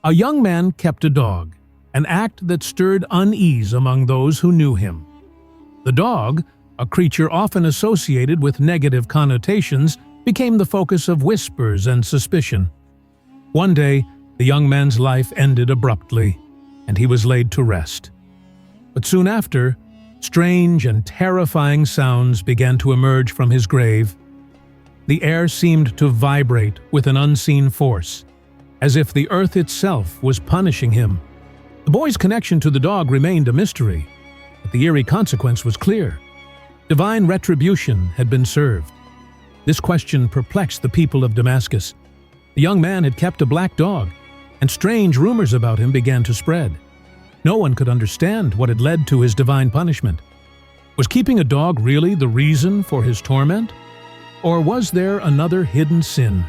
A young man kept a dog, an act that stirred unease among those who knew him. The dog, a creature often associated with negative connotations, became the focus of whispers and suspicion. One day, the young man's life ended abruptly, and he was laid to rest. But soon after, strange and terrifying sounds began to emerge from his grave. The air seemed to vibrate with an unseen force, as if the earth itself was punishing him. The boy's connection to the dog remained a mystery, but the eerie consequence was clear. Divine retribution had been served. This question perplexed the people of Damascus. The young man had kept a black dog, and strange rumors about him began to spread. No one could understand what had led to his divine punishment. Was keeping a dog really the reason for his torment? Or was there another hidden sin?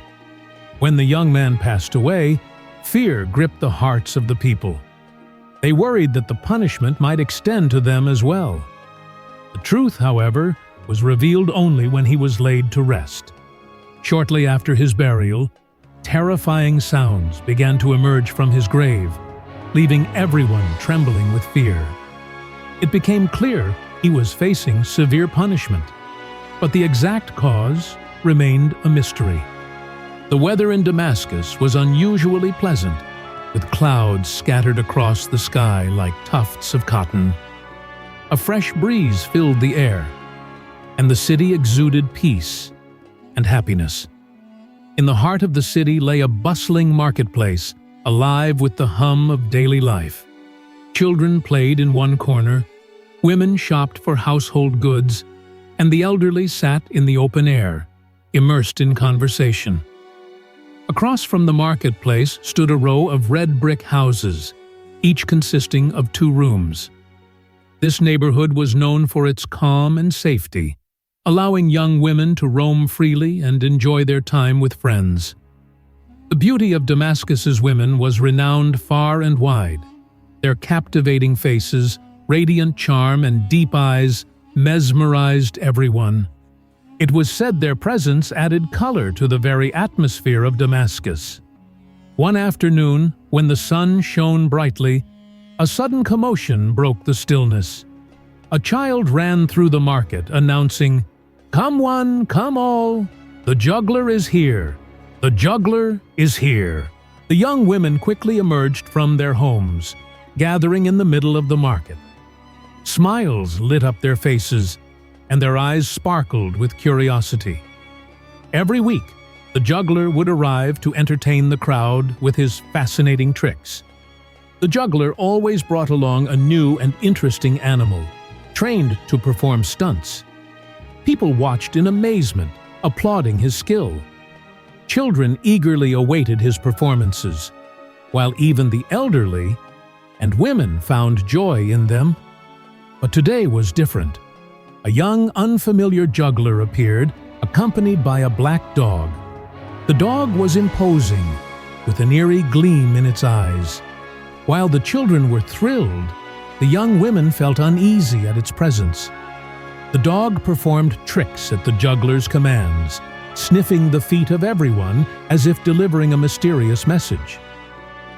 When the young man passed away, fear gripped the hearts of the people. They worried that the punishment might extend to them as well. The truth, however, was revealed only when he was laid to rest. Shortly after his burial, terrifying sounds began to emerge from his grave, leaving everyone trembling with fear. It became clear he was facing severe punishment, but the exact cause remained a mystery. The weather in Damascus was unusually pleasant, with clouds scattered across the sky like tufts of cotton. A fresh breeze filled the air, and the city exuded peace and happiness. In the heart of the city lay a bustling marketplace, alive with the hum of daily life. Children played in one corner, women shopped for household goods, and the elderly sat in the open air, immersed in conversation. Across from the marketplace stood a row of red brick houses, each consisting of 2 rooms. This neighborhood was known for its calm and safety, allowing young women to roam freely and enjoy their time with friends. The beauty of Damascus's women was renowned far and wide. Their captivating faces, radiant charm, and deep eyes mesmerized everyone. It was said their presence added color to the very atmosphere of Damascus. One afternoon, when the sun shone brightly, a sudden commotion broke the stillness. A child ran through the market, announcing, "Come one, come all, the juggler is here. The juggler is here." The young women quickly emerged from their homes, gathering in the middle of the market. Smiles lit up their faces, and their eyes sparkled with curiosity. Every week, the juggler would arrive to entertain the crowd with his fascinating tricks. The juggler always brought along a new and interesting animal, trained to perform stunts. People watched in amazement, applauding his skill. Children eagerly awaited his performances, while even the elderly and women found joy in them. But today was different. A young, unfamiliar juggler appeared, accompanied by a black dog. The dog was imposing, with an eerie gleam in its eyes. While the children were thrilled, the young women felt uneasy at its presence. The dog performed tricks at the juggler's commands, sniffing the feet of everyone as if delivering a mysterious message.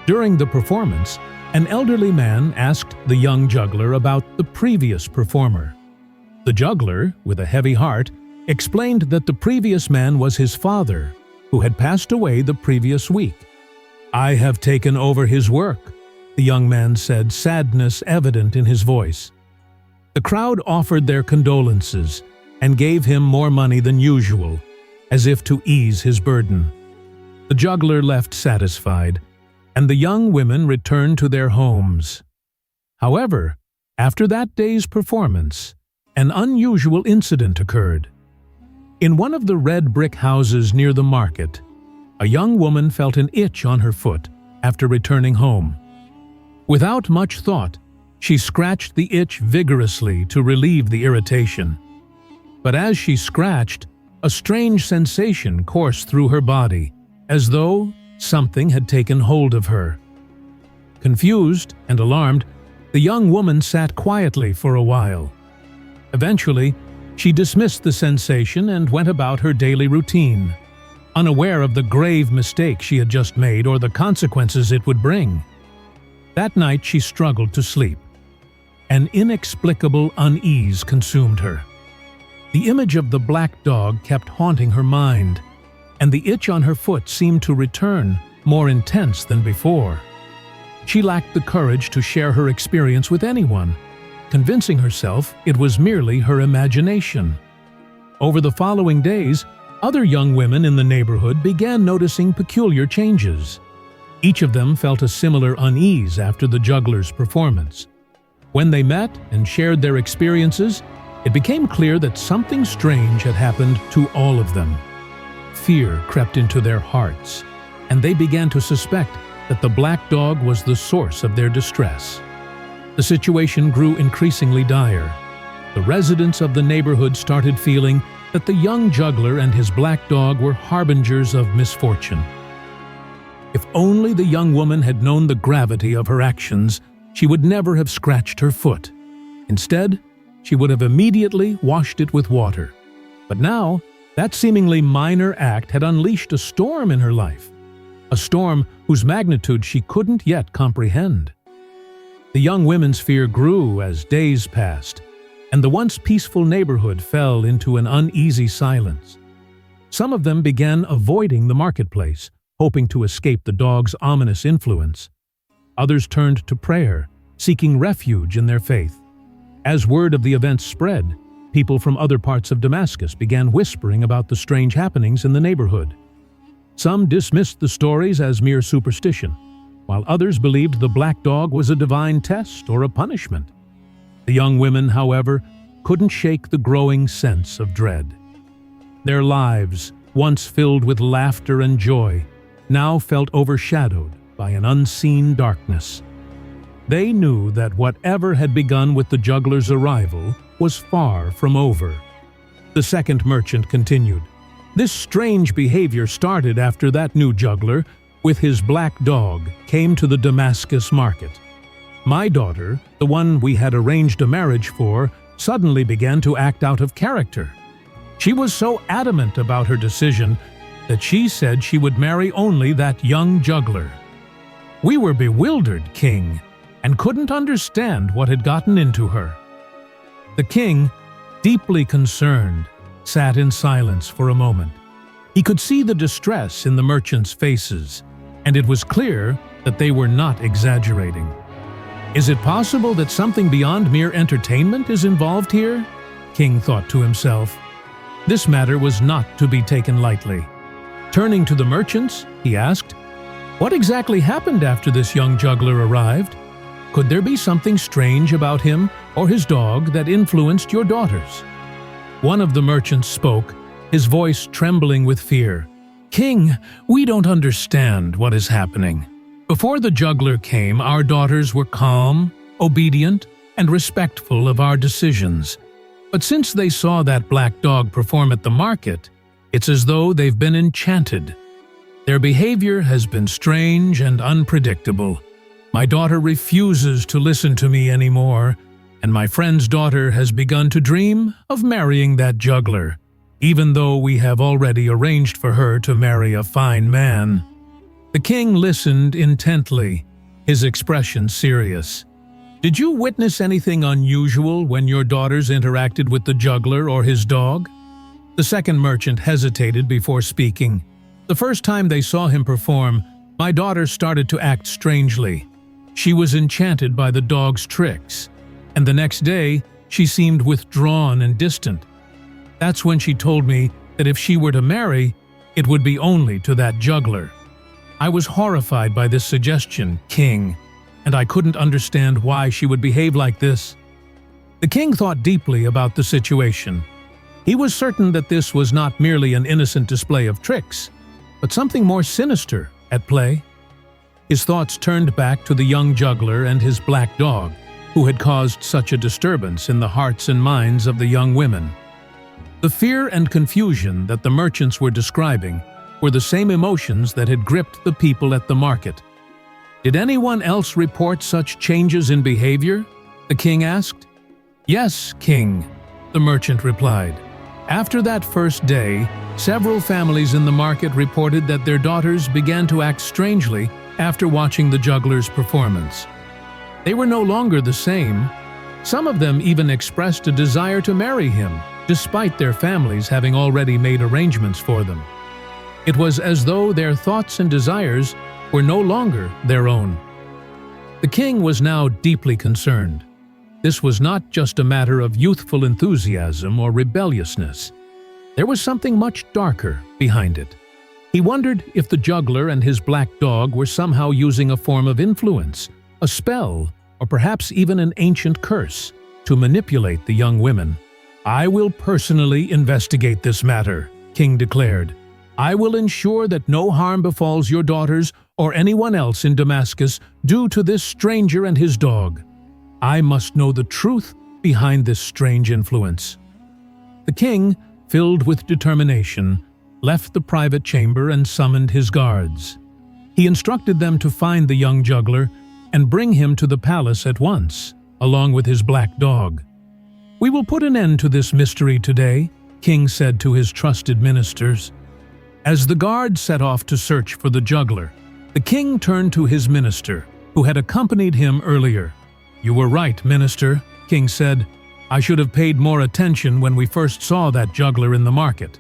During the performance, an elderly man asked the young juggler about the previous performer. The juggler, with a heavy heart, explained that the previous man was his father, who had passed away the previous week. "I have taken over his work," the young man said, sadness evident in his voice. The crowd offered their condolences and gave him more money than usual, as if to ease his burden. The juggler left satisfied, and the young women returned to their homes. However, after that day's performance, an unusual incident occurred. In one of the red brick houses near the market, a young woman felt an itch on her foot after returning home. Without much thought, she scratched the itch vigorously to relieve the irritation. But as she scratched, a strange sensation coursed through her body, as though something had taken hold of her. Confused and alarmed, the young woman sat quietly for a while. Eventually, she dismissed the sensation and went about her daily routine. unaware of the grave mistake she had just made or the consequences it would bring. That night she struggled to sleep. An inexplicable unease consumed her. The image of the black dog kept haunting her mind, and the itch on her foot seemed to return, more intense than before. She lacked the courage to share her experience with anyone, convincing herself it was merely her imagination. Over the following days, other young women in the neighborhood began noticing peculiar changes. Each of them felt a similar unease after the juggler's performance. When they met and shared their experiences, it became clear that something strange had happened to all of them. Fear crept into their hearts, and they began to suspect that the black dog was the source of their distress. The situation grew increasingly dire. The residents of the neighborhood started feeling that the young juggler and his black dog were harbingers of misfortune. If only the young woman had known the gravity of her actions, she would never have scratched her foot. Instead, she would have immediately washed it with water. But now, that seemingly minor act had unleashed a storm in her life, a storm whose magnitude she couldn't yet comprehend. The young women's fear grew as days passed, and the once peaceful neighborhood fell into an uneasy silence. Some of them began avoiding the marketplace, hoping to escape the dog's ominous influence. Others turned to prayer, seeking refuge in their faith. As word of the events spread, people from other parts of Damascus began whispering about the strange happenings in the neighborhood. Some dismissed the stories as mere superstition, while others believed the black dog was a divine test or a punishment. The young women, however, couldn't shake the growing sense of dread. Their lives, once filled with laughter and joy, now felt overshadowed by an unseen darkness. They knew that whatever had begun with the juggler's arrival was far from over. The second merchant continued. This strange behavior started after that new juggler, with his black dog, came to the Damascus market. My daughter, the one we had arranged a marriage for, suddenly began to act out of character. She was so adamant about her decision that she said she would marry only that young juggler. We were bewildered, King, and couldn't understand what had gotten into her. The king, deeply concerned, sat in silence for a moment. He could see the distress in the merchants' faces, and it was clear that they were not exaggerating. Is it possible that something beyond mere entertainment is involved here? King thought to himself. This matter was not to be taken lightly. Turning to the merchants, he asked, "What exactly happened after this young juggler arrived? Could there be something strange about him or his dog that influenced your daughters?" One of the merchants spoke, his voice trembling with fear. "King, we don't understand what is happening. Before the juggler came, our daughters were calm, obedient, and respectful of our decisions. But since they saw that black dog perform at the market, it's as though they've been enchanted. Their behavior has been strange and unpredictable. My daughter refuses to listen to me anymore, and my friend's daughter has begun to dream of marrying that juggler, even though we have already arranged for her to marry a fine man." The king listened intently, his expression serious. "Did you witness anything unusual when your daughters interacted with the juggler or his dog?" The second merchant hesitated before speaking. "The first time they saw him perform, my daughter started to act strangely. She was enchanted by the dog's tricks, and the next day she seemed withdrawn and distant. That's when she told me that if she were to marry, it would be only to that juggler. I was horrified by this suggestion, King, and I couldn't understand why she would behave like this." The king thought deeply about the situation. He was certain that this was not merely an innocent display of tricks, but something more sinister at play. His thoughts turned back to the young juggler and his black dog, who had caused such a disturbance in the hearts and minds of the young women. The fear and confusion that the merchants were describing were the same emotions that had gripped the people at the market. "Did anyone else report such changes in behavior?" the king asked. "Yes, King," the merchant replied. "After that first day, Several families in the market reported that their daughters began to act strangely after watching the juggler's performance. They were no longer the same. Some of them even expressed a desire to marry him, despite their families having already made arrangements for them. It was as though their thoughts and desires were no longer their own. The king was now deeply concerned. This was not just a matter of youthful enthusiasm or rebelliousness. There was something much darker behind it. He wondered if the juggler and his black dog were somehow using a form of influence, a spell, or perhaps even an ancient curse, to manipulate the young women. "I will personally investigate this matter," King declared. "I will ensure that no harm befalls your daughters or anyone else in Damascus due to this stranger and his dog. I must know the truth behind this strange influence." The king, filled with determination, left the private chamber and summoned his guards. He instructed them to find the young juggler and bring him to the palace at once, along with his black dog. "We will put an end to this mystery today," King said to his trusted ministers. As the guards set off to search for the juggler, the king turned to his minister, who had accompanied him earlier. "You were right, minister," King said. "I should have paid more attention when we first saw that juggler in the market.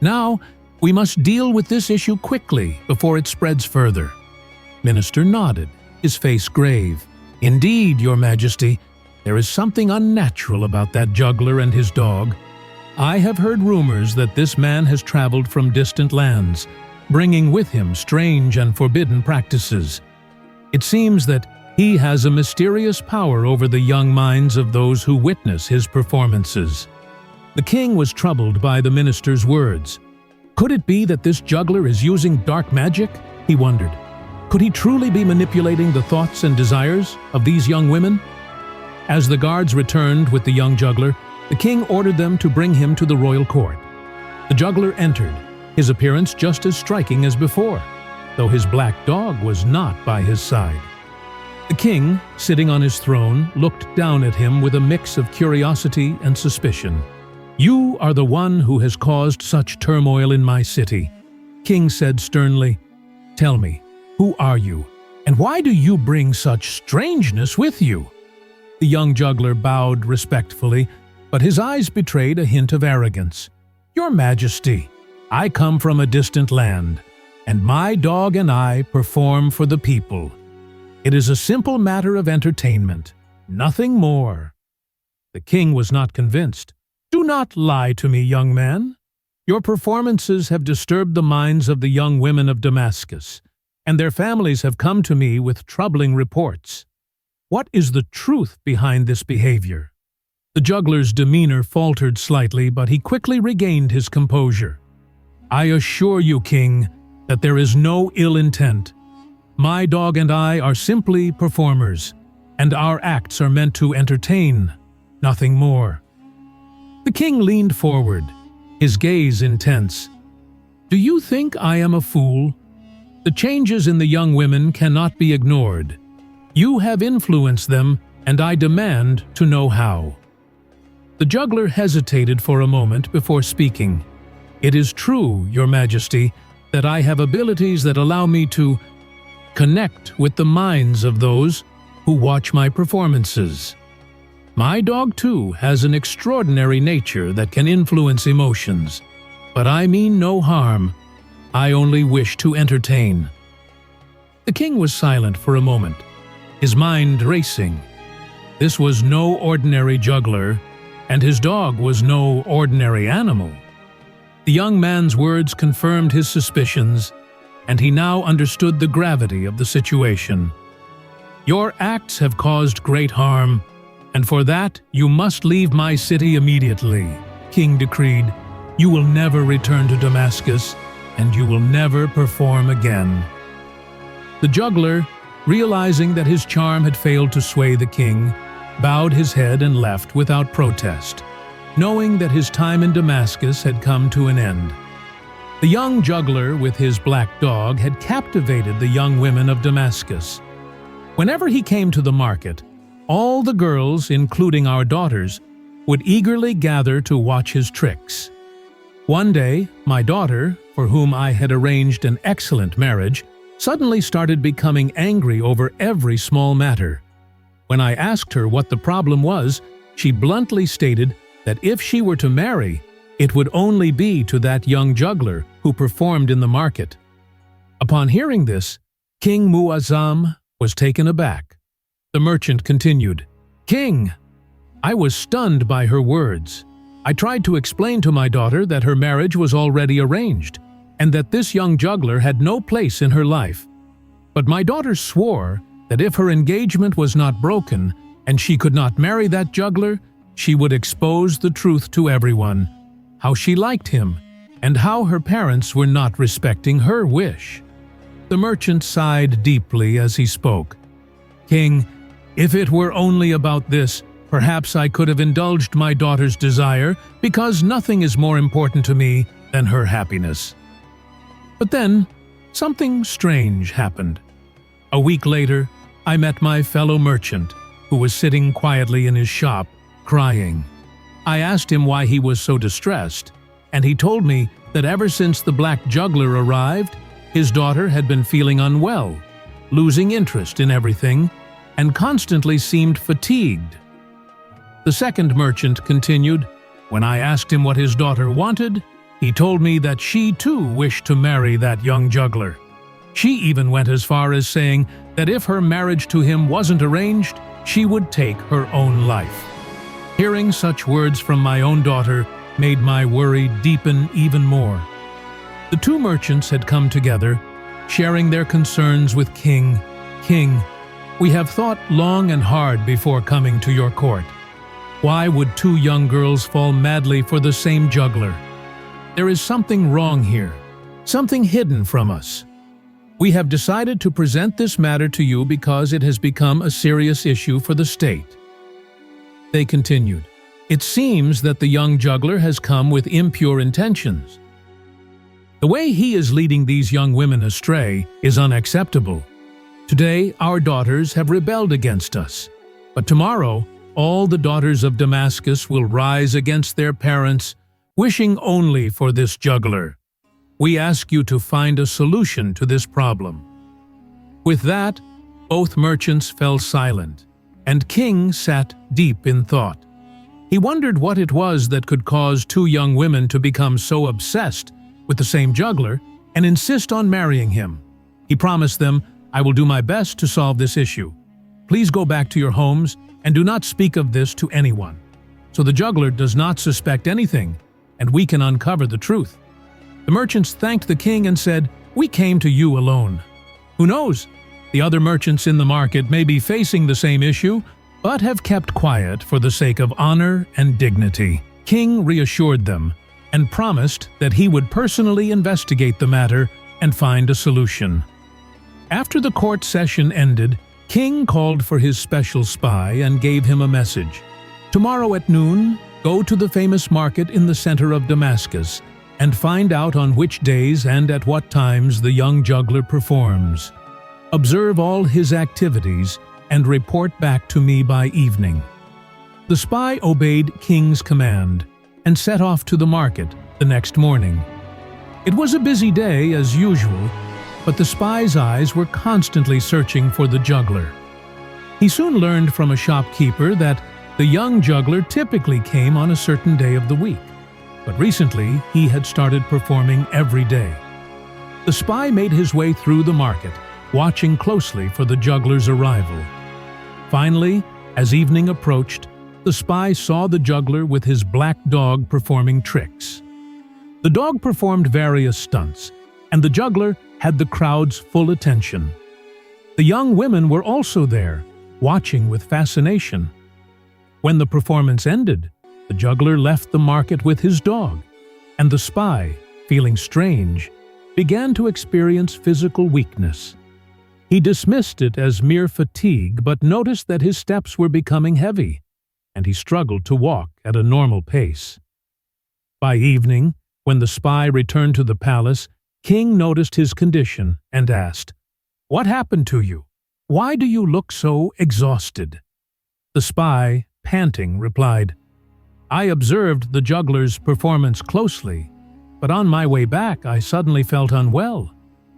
Now, we must deal with this issue quickly before it spreads further." Minister nodded, his face grave. "Indeed, your majesty, there is something unnatural about that juggler and his dog. I have heard rumors that this man has traveled from distant lands, bringing with him strange and forbidden practices. It seems that he has a mysterious power over the young minds of those who witness his performances." The king was troubled by the minister's words. Could it be that this juggler is using dark magic? He wondered. Could he truly be manipulating the thoughts and desires of these young women? As the guards returned with the young juggler, the king ordered them to bring him to the royal court. The juggler entered, his appearance just as striking as before, though his black dog was not by his side. The king, sitting on his throne, looked down at him with a mix of curiosity and suspicion. "You are the one who has caused such turmoil in my city," King said sternly. "Tell me, who are you, and why do you bring such strangeness with you?" The young juggler bowed respectfully, but his eyes betrayed a hint of arrogance. "Your Majesty, I come from a distant land, and my dog and I perform for the people. It is a simple matter of entertainment, nothing more." The king was not convinced. "Do not lie to me, young man. Your performances have disturbed the minds of the young women of Damascus, and their families have come to me with troubling reports. What is the truth behind this behavior?" The juggler's demeanor faltered slightly, but he quickly regained his composure. "I assure you, king, that there is no ill intent. My dog and I are simply performers, and our acts are meant to entertain, nothing more." The king leaned forward, his gaze intense. "Do you think I am a fool? The changes in the young women cannot be ignored. You have influenced them, and I demand to know how." The juggler hesitated for a moment before speaking. "It is true, your majesty, that I have abilities that allow me to connect with the minds of those who watch my performances. My dog, too, has an extraordinary nature that can influence emotions. But I mean no harm. I only wish to entertain." The king was silent for a moment, his mind racing. This was no ordinary juggler, and his dog was no ordinary animal. The young man's words confirmed his suspicions, and he now understood the gravity of the situation. "Your acts have caused great harm, and for that you must leave my city immediately," King decreed. "You will never return to Damascus, and you will never perform again." The juggler, realizing that his charm had failed to sway the king, bowed his head and left without protest, knowing that his time in Damascus had come to an end. The young juggler with his black dog had captivated the young women of Damascus. Whenever he came to the market, all the girls, including our daughters, would eagerly gather to watch his tricks. One day, my daughter, for whom I had arranged an excellent marriage, suddenly started becoming angry over every small matter. When I asked her what the problem was, she bluntly stated that if she were to marry, it would only be to that young juggler who performed in the market. Upon hearing this, King Muazzam was taken aback. The merchant continued, "King, I was stunned by her words. I tried to explain to my daughter that her marriage was already arranged, and that this young juggler had no place in her life. But my daughter swore that if her engagement was not broken and she could not marry that juggler, she would expose the truth to everyone, how she liked him, and how her parents were not respecting her wish." The merchant sighed deeply as he spoke. "King, if it were only about this, perhaps I could have indulged my daughter's desire, because nothing is more important to me than her happiness." But then, something strange happened. A week later, I met my fellow merchant, who was sitting quietly in his shop, crying. I asked him why he was so distressed, and he told me that ever since the black juggler arrived, his daughter had been feeling unwell, losing interest in everything, and constantly seemed fatigued. The second merchant continued, "When I asked him what his daughter wanted, he told me that she too wished to marry that young juggler. She even went as far as saying that if her marriage to him wasn't arranged, she would take her own life." Hearing such words from my own daughter made my worry deepen even more. The two merchants had come together, sharing their concerns with King. "King, we have thought long and hard before coming to your court. Why would two young girls fall madly for the same juggler? There is something wrong here, something hidden from us. We have decided to present this matter to you because it has become a serious issue for the state." They continued, "It seems that the young juggler has come with impure intentions. The way he is leading these young women astray is unacceptable. Today, our daughters have rebelled against us, but tomorrow, all the daughters of Damascus will rise against their parents, wishing only for this juggler. We ask you to find a solution to this problem." With that, both merchants fell silent, and King sat deep in thought. He wondered what it was that could cause two young women to become so obsessed with the same juggler and insist on marrying him. He promised them, "I will do my best to solve this issue. Please go back to your homes and do not speak of this to anyone, so the juggler does not suspect anything, and we can uncover the truth." The merchants thanked the king and said, "We came to you alone. Who knows? The other merchants in the market may be facing the same issue, but have kept quiet for the sake of honor and dignity." King reassured them and promised that he would personally investigate the matter and find a solution. After the court session ended, King called for his special spy and gave him a message. "Tomorrow at noon, go to the famous market in the center of Damascus and find out on which days and at what times the young juggler performs. Observe all his activities and report back to me by evening." The spy obeyed King's command and set off to the market the next morning. It was a busy day as usual, but the spy's eyes were constantly searching for the juggler. He soon learned from a shopkeeper that the young juggler typically came on a certain day of the week, but recently he had started performing every day. The spy made his way through the market, watching closely for the juggler's arrival. Finally, as evening approached, the spy saw the juggler with his black dog performing tricks. The dog performed various stunts, and the juggler had the crowd's full attention. The young women were also there, watching with fascination. When the performance ended, the juggler left the market with his dog, and the spy, feeling strange, began to experience physical weakness. He dismissed it as mere fatigue, but noticed that his steps were becoming heavy, and he struggled to walk at a normal pace. By evening, when the spy returned to the palace, King noticed his condition and asked, "What happened to you? Why do you look so exhausted?" The spy, panting, replied, "I observed the juggler's performance closely, but on my way back I suddenly felt unwell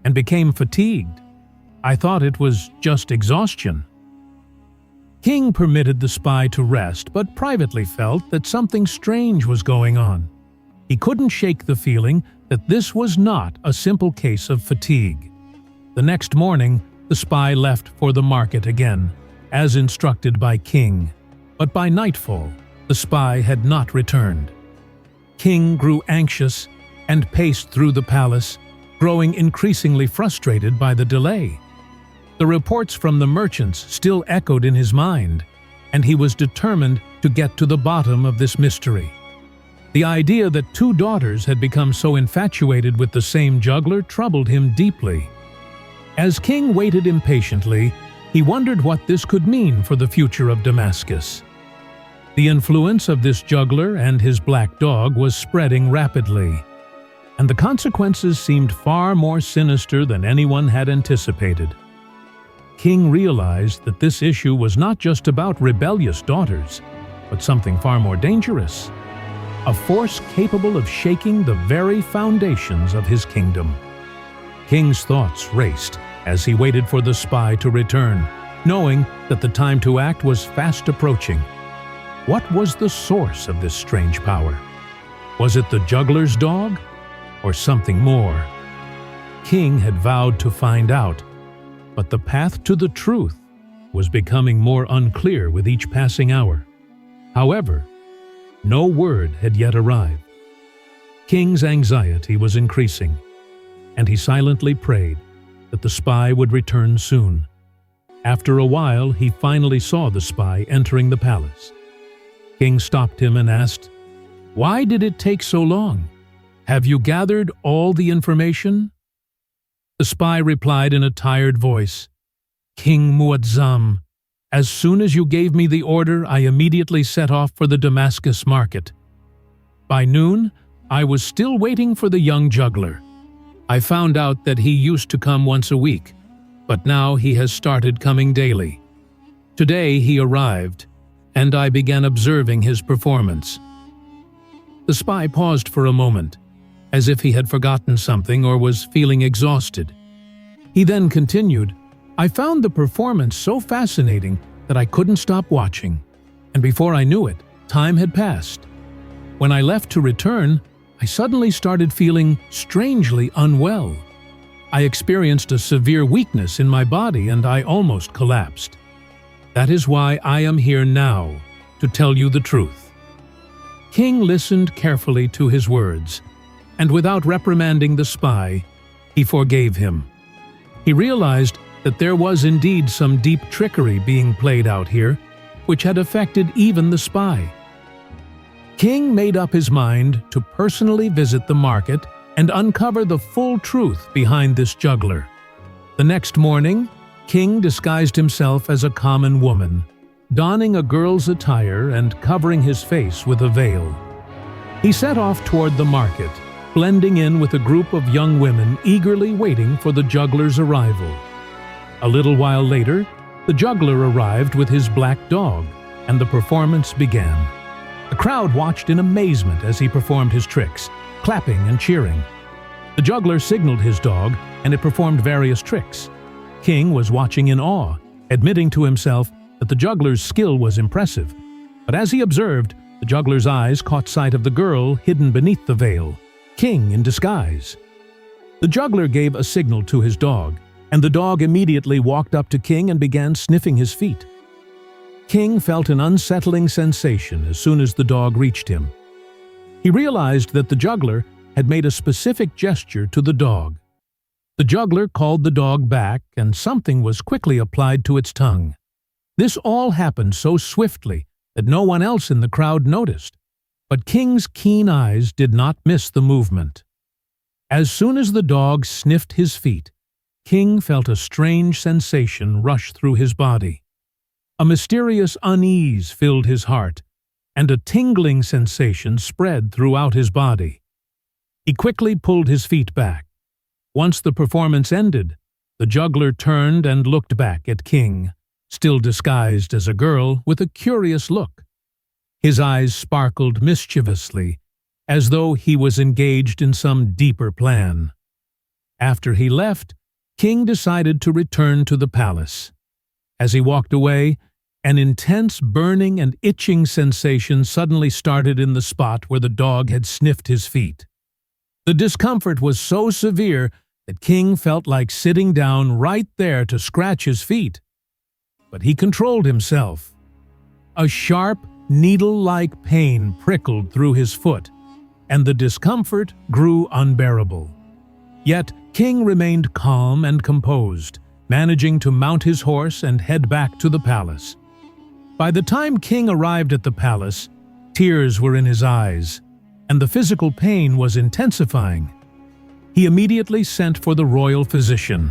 and became fatigued. I thought it was just exhaustion." King permitted the spy to rest, but privately felt that something strange was going on. He couldn't shake the feeling that this was not a simple case of fatigue. The next morning, the spy left for the market again, as instructed by King. But by nightfall, the spy had not returned. King grew anxious and paced through the palace, growing increasingly frustrated by the delay. The reports from the merchants still echoed in his mind, and he was determined to get to the bottom of this mystery. The idea that two daughters had become so infatuated with the same juggler troubled him deeply. As King waited impatiently, he wondered what this could mean for the future of Damascus. The influence of this juggler and his black dog was spreading rapidly, and the consequences seemed far more sinister than anyone had anticipated. King realized that this issue was not just about rebellious daughters, but something far more dangerous, a force capable of shaking the very foundations of his kingdom. King's thoughts raced as he waited for the spy to return, knowing that the time to act was fast approaching. What was the source of this strange power? Was it the juggler's dog, or something more? King had vowed to find out, but the path to the truth was becoming more unclear with each passing hour. However, no word had yet arrived. King's anxiety was increasing, and he silently prayed that the spy would return soon. After a while, he finally saw the spy entering the palace. King stopped him and asked, "Why did it take so long? Have you gathered all the information?" The spy replied in a tired voice, "King Muazzam, as soon as you gave me the order, I immediately set off for the Damascus market. By noon, I was still waiting for the young juggler. I found out that he used to come once a week, but now he has started coming daily. Today he arrived, and I began observing his performance." The spy paused for a moment, as if he had forgotten something or was feeling exhausted. He then continued, "I found the performance so fascinating that I couldn't stop watching, and before I knew it, time had passed. When I left to return, I suddenly started feeling strangely unwell. I experienced a severe weakness in my body and I almost collapsed. That is why I am here now, to tell you the truth." King listened carefully to his words, and without reprimanding the spy, he forgave him. He realized that there was indeed some deep trickery being played out here, which had affected even the spy. King made up his mind to personally visit the market and uncover the full truth behind this juggler. The next morning, King disguised himself as a common woman, donning a girl's attire and covering his face with a veil. He set off toward the market, blending in with a group of young women eagerly waiting for the juggler's arrival. A little while later, the juggler arrived with his black dog, and the performance began. The crowd watched in amazement as he performed his tricks, clapping and cheering. The juggler signaled his dog, and it performed various tricks. King was watching in awe, admitting to himself that the juggler's skill was impressive. But as he observed, the juggler's eyes caught sight of the girl hidden beneath the veil, King in disguise. The juggler gave a signal to his dog, and the dog immediately walked up to King and began sniffing his feet. King felt an unsettling sensation as soon as the dog reached him. He realized that the juggler had made a specific gesture to the dog. The juggler called the dog back, and something was quickly applied to its tongue. This all happened so swiftly that no one else in the crowd noticed, but King's keen eyes did not miss the movement. As soon as the dog sniffed his feet, King felt a strange sensation rush through his body. A mysterious unease filled his heart, and a tingling sensation spread throughout his body. He quickly pulled his feet back. Once the performance ended, the juggler turned and looked back at King, still disguised as a girl, with a curious look. His eyes sparkled mischievously, as though he was engaged in some deeper plan. After he left, King decided to return to the palace. As he walked away, an intense burning and itching sensation suddenly started in the spot where the dog had sniffed his feet. The discomfort was so severe that King felt like sitting down right there to scratch his feet. But he controlled himself. A sharp, needle-like pain prickled through his foot, and the discomfort grew unbearable. Yet King remained calm and composed, managing to mount his horse and head back to the palace. By the time King arrived at the palace, tears were in his eyes, and the physical pain was intensifying. He immediately sent for the royal physician.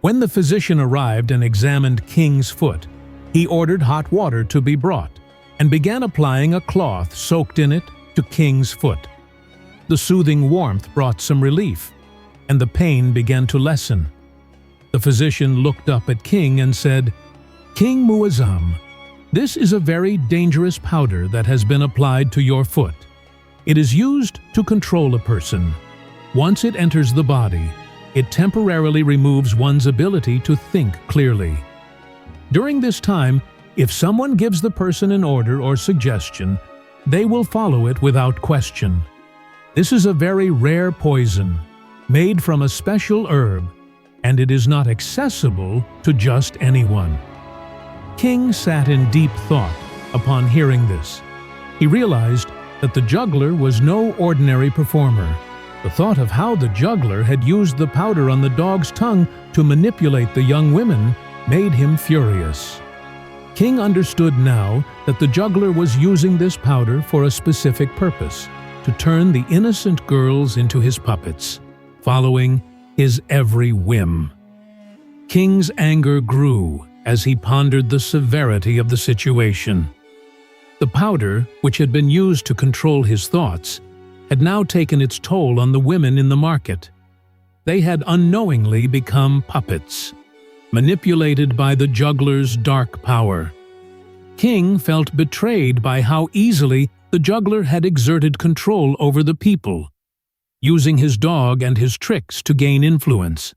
When the physician arrived and examined King's foot, he ordered hot water to be brought and began applying a cloth soaked in it to King's foot. The soothing warmth brought some relief, and the pain began to lessen. The physician looked up at King and said, "King Muazzam, this is a very dangerous powder that has been applied to your foot. It is used to control a person. Once it enters the body, it temporarily removes one's ability to think clearly. During this time, if someone gives the person an order or suggestion, they will follow it without question. This is a very rare poison, made from a special herb, and it is not accessible to just anyone." King sat in deep thought upon hearing this. He realized that the juggler was no ordinary performer. The thought of how the juggler had used the powder on the dog's tongue to manipulate the young women made him furious. King understood now that the juggler was using this powder for a specific purpose, to turn the innocent girls into his puppets, following his every whim. King's anger grew as he pondered the severity of the situation. The powder, which had been used to control his thoughts, had now taken its toll on the women in the market. They had unknowingly become puppets, manipulated by the juggler's dark power. King felt betrayed by how easily the juggler had exerted control over the people, using his dog and his tricks to gain influence.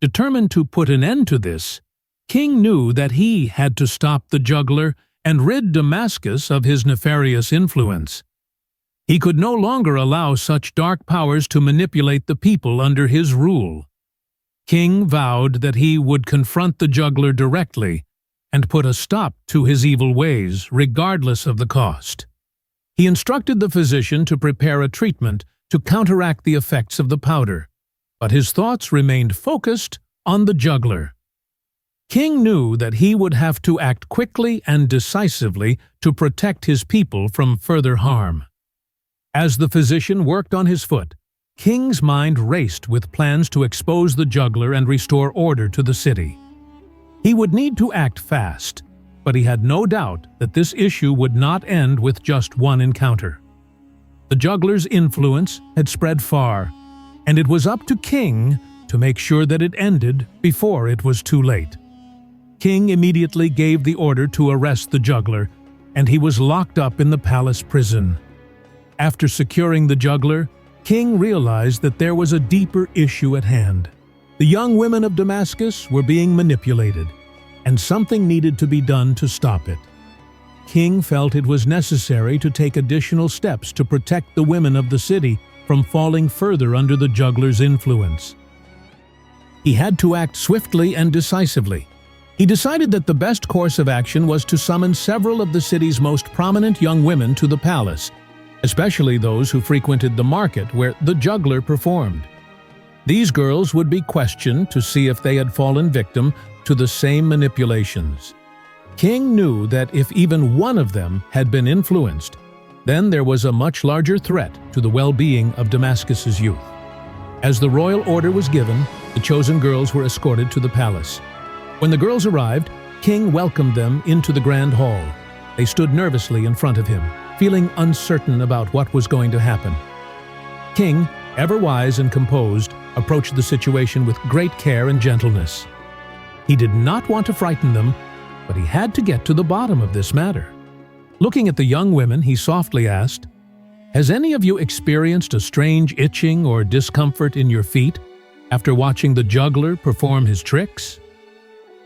Determined to put an end to this, King knew that he had to stop the juggler and rid Damascus of his nefarious influence. He could no longer allow such dark powers to manipulate the people under his rule. King vowed that he would confront the juggler directly and put a stop to his evil ways, regardless of the cost. He instructed the physician to prepare a treatment to counteract the effects of the powder, but his thoughts remained focused on the juggler. King knew that he would have to act quickly and decisively to protect his people from further harm. As the physician worked on his foot, King's mind raced with plans to expose the juggler and restore order to the city. He would need to act fast, but he had no doubt that this issue would not end with just one encounter. The juggler's influence had spread far, and it was up to King to make sure that it ended before it was too late. King immediately gave the order to arrest the juggler, and he was locked up in the palace prison. After securing the juggler, King realized that there was a deeper issue at hand. The young women of Damascus were being manipulated, and something needed to be done to stop it. King felt it was necessary to take additional steps to protect the women of the city from falling further under the juggler's influence. He had to act swiftly and decisively. He decided that the best course of action was to summon several of the city's most prominent young women to the palace, especially those who frequented the market where the juggler performed. These girls would be questioned to see if they had fallen victim to the same manipulations. King knew that if even one of them had been influenced, then there was a much larger threat to the well-being of Damascus's youth. As the royal order was given, the chosen girls were escorted to the palace. When the girls arrived, King welcomed them into the grand hall. They stood nervously in front of him, feeling uncertain about what was going to happen. King, ever wise and composed, approached the situation with great care and gentleness. He did not want to frighten them, but he had to get to the bottom of this matter. Looking at the young women, he softly asked, Has any of you experienced a strange itching or discomfort in your feet after watching the juggler perform his tricks?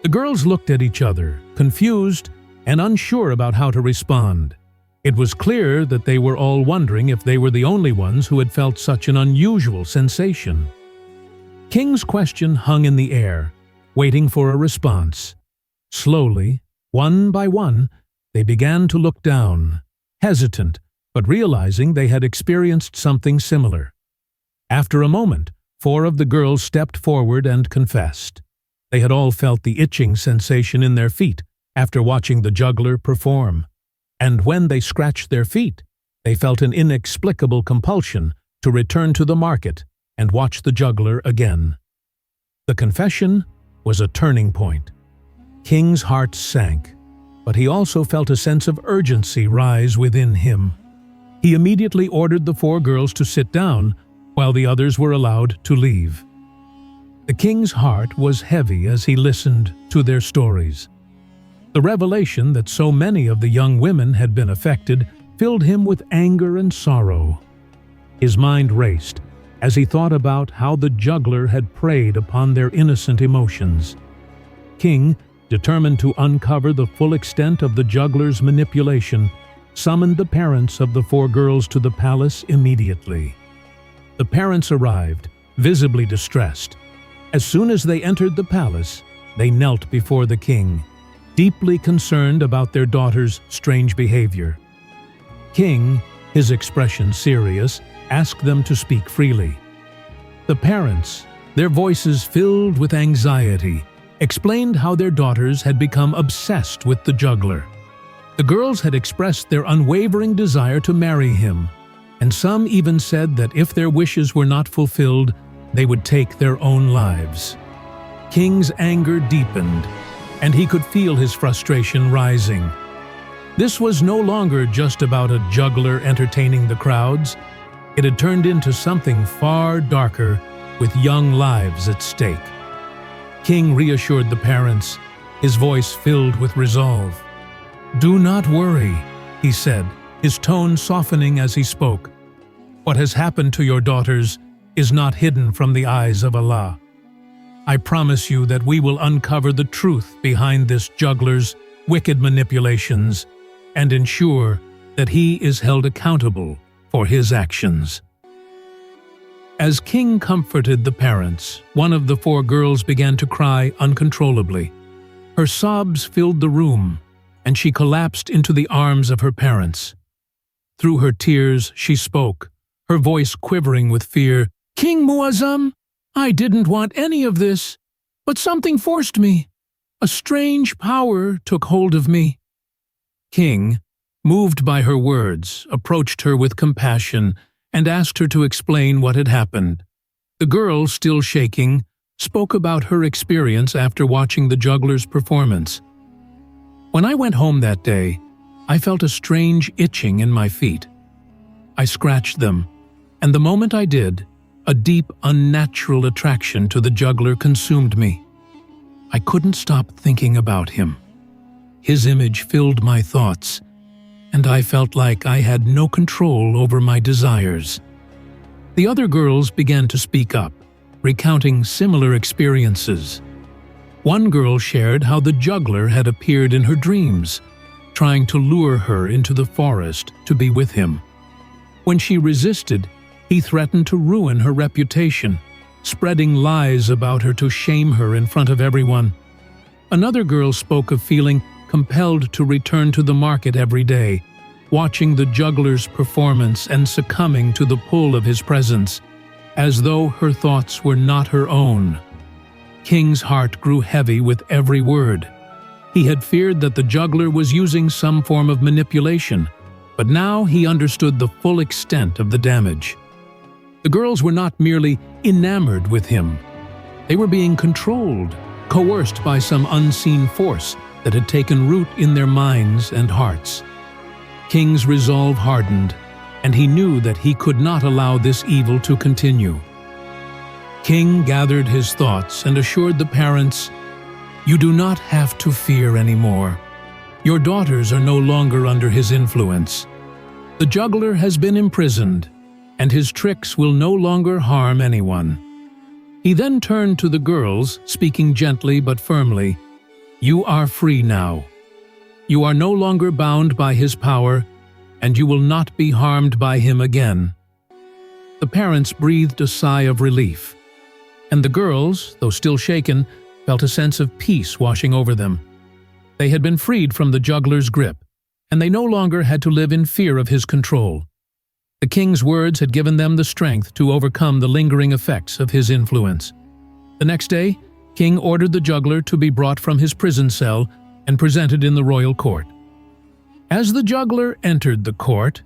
The girls looked at each other, confused and unsure about how to respond. It was clear that they were all wondering if they were the only ones who had felt such an unusual sensation. King's question hung in the air, waiting for a response. Slowly, one by one, they began to look down, hesitant, but realizing they had experienced something similar. After a moment, 4 of the girls stepped forward and confessed. They had all felt the itching sensation in their feet after watching the juggler perform. And when they scratched their feet, they felt an inexplicable compulsion to return to the market and watch the juggler again. The confession was a turning point. King's heart sank, but he also felt a sense of urgency rise within him. He immediately ordered the 4 girls to sit down while the others were allowed to leave. The king's heart was heavy as he listened to their stories. The revelation that so many of the young women had been affected filled him with anger and sorrow. His mind raced as he thought about how the juggler had preyed upon their innocent emotions. King, determined to uncover the full extent of the juggler's manipulation, summoned the parents of the 4 girls to the palace immediately. The parents arrived, visibly distressed. As soon as they entered the palace, they knelt before the king, deeply concerned about their daughter's strange behavior. King, his expression serious, asked them to speak freely. The parents, their voices filled with anxiety, explained how their daughters had become obsessed with the juggler. The girls had expressed their unwavering desire to marry him, and some even said that if their wishes were not fulfilled, they would take their own lives. King's anger deepened, and he could feel his frustration rising. This was no longer just about a juggler entertaining the crowds. It had turned into something far darker, with young lives at stake. King reassured the parents, his voice filled with resolve. "Do not worry," he said, his tone softening as he spoke. "What has happened to your daughters is not hidden from the eyes of Allah. I promise you that we will uncover the truth behind this juggler's wicked manipulations and ensure that he is held accountable for his actions." As King comforted the parents, one of the 4 girls began to cry uncontrollably. Her sobs filled the room, and she collapsed into the arms of her parents. Through her tears, she spoke, her voice quivering with fear. "King Muazzam, I didn't want any of this, but something forced me. A strange power took hold of me." King, moved by her words, approached her with compassion and asked her to explain what had happened. The girl, still shaking, spoke about her experience after watching the juggler's performance. "When I went home that day, I felt a strange itching in my feet. I scratched them, and the moment I did, a deep, unnatural attraction to the juggler consumed me. I couldn't stop thinking about him. His image filled my thoughts, and I felt like I had no control over my desires." The other girls began to speak up, recounting similar experiences. One girl shared how the juggler had appeared in her dreams, trying to lure her into the forest to be with him. When she resisted, he threatened to ruin her reputation, spreading lies about her to shame her in front of everyone. Another girl spoke of feeling compelled to return to the market every day, watching the juggler's performance and succumbing to the pull of his presence, as though her thoughts were not her own. King's heart grew heavy with every word. He had feared that the juggler was using some form of manipulation, but now he understood the full extent of the damage. The girls were not merely enamored with him. They were being controlled, coerced by some unseen force that had taken root in their minds and hearts. King's resolve hardened, and he knew that he could not allow this evil to continue. King gathered his thoughts and assured the parents, "You do not have to fear anymore. Your daughters are no longer under his influence. The juggler has been imprisoned, and his tricks will no longer harm anyone. He then turned to the girls, speaking gently but firmly, "You are free now. You are no longer bound by his power, and you will not be harmed by him again." The parents breathed a sigh of relief, and the girls, though still shaken, felt a sense of peace washing over them. They had been freed from the juggler's grip, and they no longer had to live in fear of his control. The king's words had given them the strength to overcome the lingering effects of his influence. The next day, King ordered the juggler to be brought from his prison cell and presented in the royal court. As the juggler entered the court,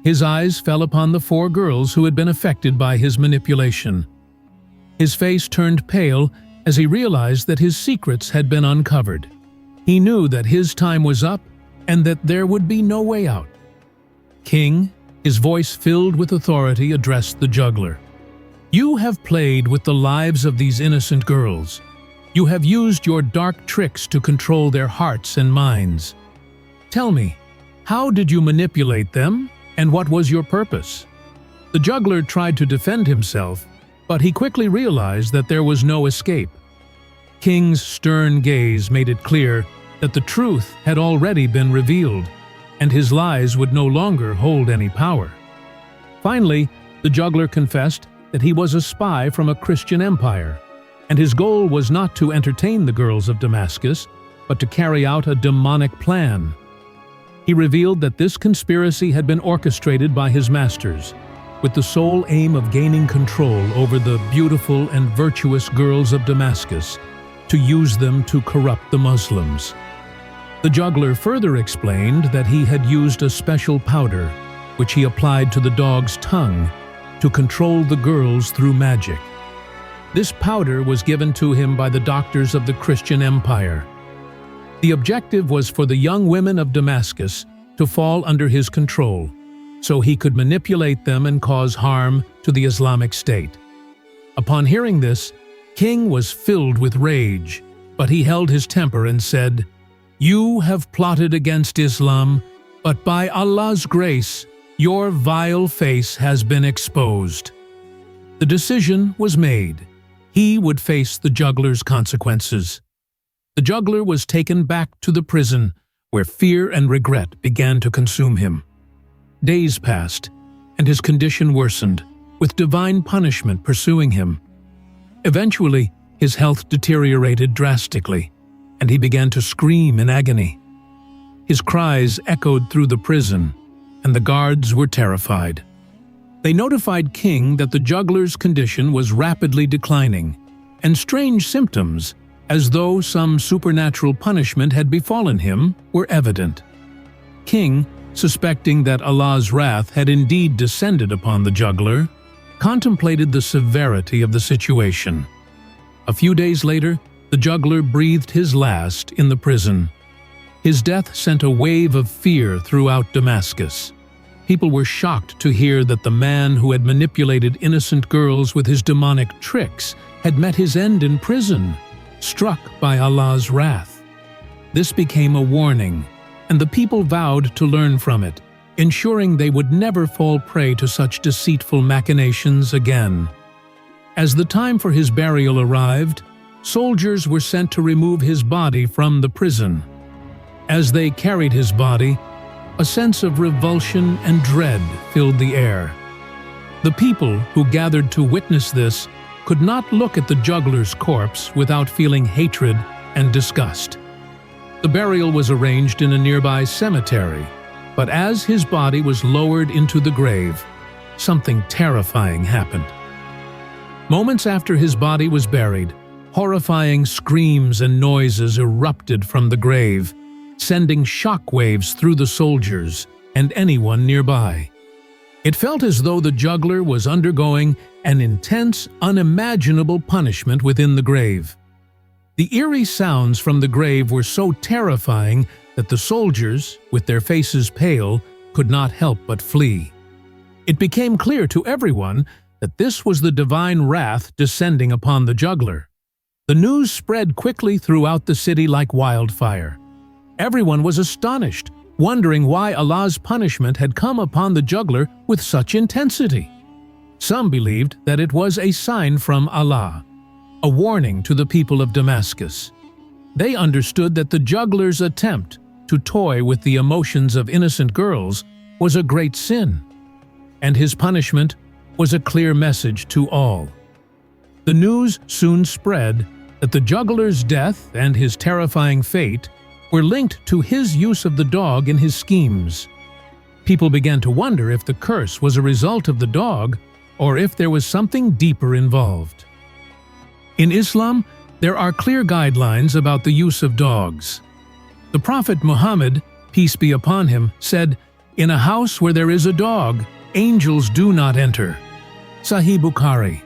his eyes fell upon the 4 girls who had been affected by his manipulation. His face turned pale as he realized that his secrets had been uncovered. He knew that his time was up and that there would be no way out. King, his voice filled with authority, addressed the juggler. "You have played with the lives of these innocent girls. You have used your dark tricks to control their hearts and minds. Tell me, how did you manipulate them, and what was your purpose?" The juggler tried to defend himself, but he quickly realized that there was no escape. King's stern gaze made it clear that the truth had already been revealed, and his lies would no longer hold any power. Finally, the juggler confessed that he was a spy from a Christian empire, and his goal was not to entertain the girls of Damascus, but to carry out a demonic plan. He revealed that this conspiracy had been orchestrated by his masters, with the sole aim of gaining control over the beautiful and virtuous girls of Damascus, to use them to corrupt the Muslims. The juggler further explained that he had used a special powder, which he applied to the dog's tongue, to control the girls through magic. This powder was given to him by the doctors of the Christian Empire. The objective was for the young women of Damascus to fall under his control, so he could manipulate them and cause harm to the Islamic State. Upon hearing this, King was filled with rage, but he held his temper and said, "You have plotted against Islam, but by Allah's grace, your vile face has been exposed." The decision was made. He would face the juggler's consequences. The juggler was taken back to the prison, where fear and regret began to consume him. Days passed, and his condition worsened, with divine punishment pursuing him. Eventually, his health deteriorated drastically, and he began to scream in agony. His cries echoed through the prison, and the guards were terrified. They notified King that the juggler's condition was rapidly declining, and strange symptoms, as though some supernatural punishment had befallen him, were evident. King, suspecting that Allah's wrath had indeed descended upon the juggler, contemplated the severity of the situation. A few days later, the juggler breathed his last in the prison. His death sent a wave of fear throughout Damascus. People were shocked to hear that the man who had manipulated innocent girls with his demonic tricks had met his end in prison, struck by Allah's wrath. This became a warning, and the people vowed to learn from it, ensuring they would never fall prey to such deceitful machinations again. As the time for his burial arrived, soldiers were sent to remove his body from the prison. As they carried his body, a sense of revulsion and dread filled the air. The people who gathered to witness this could not look at the juggler's corpse without feeling hatred and disgust. The burial was arranged in a nearby cemetery, but as his body was lowered into the grave, something terrifying happened. Moments after his body was buried, horrifying screams and noises erupted from the grave, sending shockwaves through the soldiers and anyone nearby. It felt as though the juggler was undergoing an intense, unimaginable punishment within the grave. The eerie sounds from the grave were so terrifying that the soldiers, with their faces pale, could not help but flee. It became clear to everyone that this was the divine wrath descending upon the juggler. The news spread quickly throughout the city like wildfire. Everyone was astonished, wondering why Allah's punishment had come upon the juggler with such intensity. Some believed that it was a sign from Allah, a warning to the people of Damascus. They understood that the juggler's attempt to toy with the emotions of innocent girls was a great sin, and his punishment was a clear message to all. The news soon spread that the juggler's death and his terrifying fate were linked to his use of the dog in his schemes. People began to wonder if the curse was a result of the dog or if there was something deeper involved. In Islam, there are clear guidelines about the use of dogs. The Prophet Muhammad, peace be upon him, said, "In a house where there is a dog, angels do not enter." Sahih Bukhari.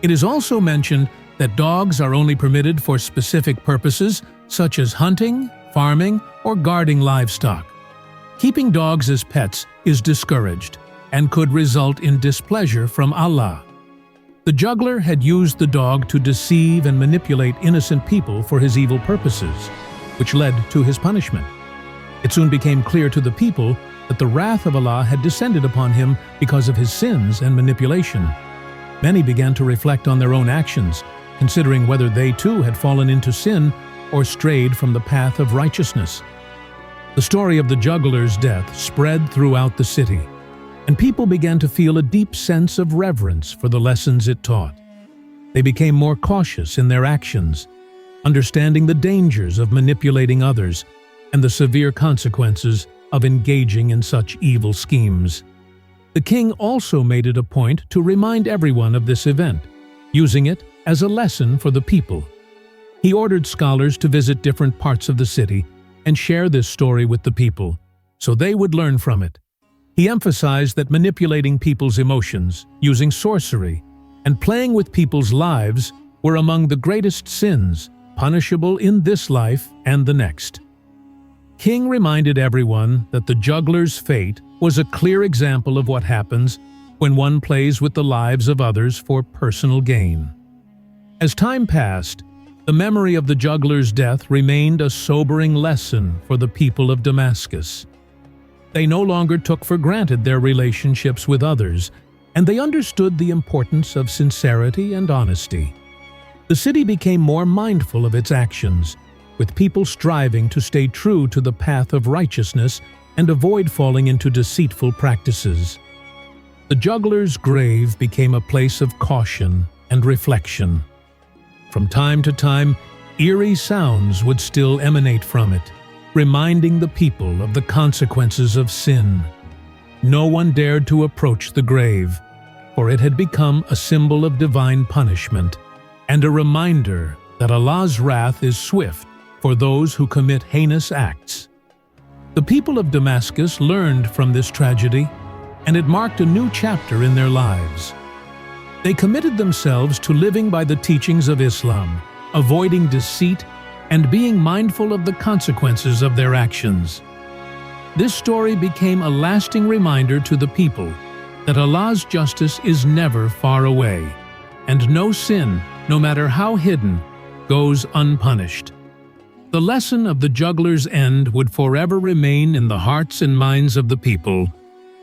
It is also mentioned that dogs are only permitted for specific purposes such as hunting, farming, or guarding livestock. Keeping dogs as pets is discouraged and could result in displeasure from Allah. The juggler had used the dog to deceive and manipulate innocent people for his evil purposes, which led to his punishment. It soon became clear to the people that the wrath of Allah had descended upon him because of his sins and manipulation. Many began to reflect on their own actions, considering whether they too had fallen into sin or strayed from the path of righteousness. The story of the juggler's death spread throughout the city, and people began to feel a deep sense of reverence for the lessons it taught. They became more cautious in their actions, understanding the dangers of manipulating others and the severe consequences of engaging in such evil schemes. The king also made it a point to remind everyone of this event, using it as a lesson for the people. He ordered scholars to visit different parts of the city and share this story with the people, so they would learn from it. He emphasized that manipulating people's emotions, using sorcery, and playing with people's lives were among the greatest sins, punishable in this life and the next. King reminded everyone that the juggler's fate was a clear example of what happens when one plays with the lives of others for personal gain. As time passed, the memory of the juggler's death remained a sobering lesson for the people of Damascus. They no longer took for granted their relationships with others, and they understood the importance of sincerity and honesty. The city became more mindful of its actions, with people striving to stay true to the path of righteousness and avoid falling into deceitful practices. The juggler's grave became a place of caution and reflection. From time to time, eerie sounds would still emanate from it, reminding the people of the consequences of sin. No one dared to approach the grave, for it had become a symbol of divine punishment and a reminder that Allah's wrath is swift for those who commit heinous acts. The people of Damascus learned from this tragedy, and it marked a new chapter in their lives. They committed themselves to living by the teachings of Islam, avoiding deceit, and being mindful of the consequences of their actions. This story became a lasting reminder to the people that Allah's justice is never far away, and no sin, no matter how hidden, goes unpunished. The lesson of the juggler's end would forever remain in the hearts and minds of the people,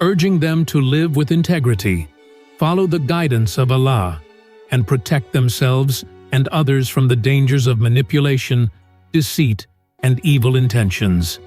urging them to live with integrity, follow the guidance of Allah, and protect themselves and others from the dangers of manipulation, deceit, and evil intentions.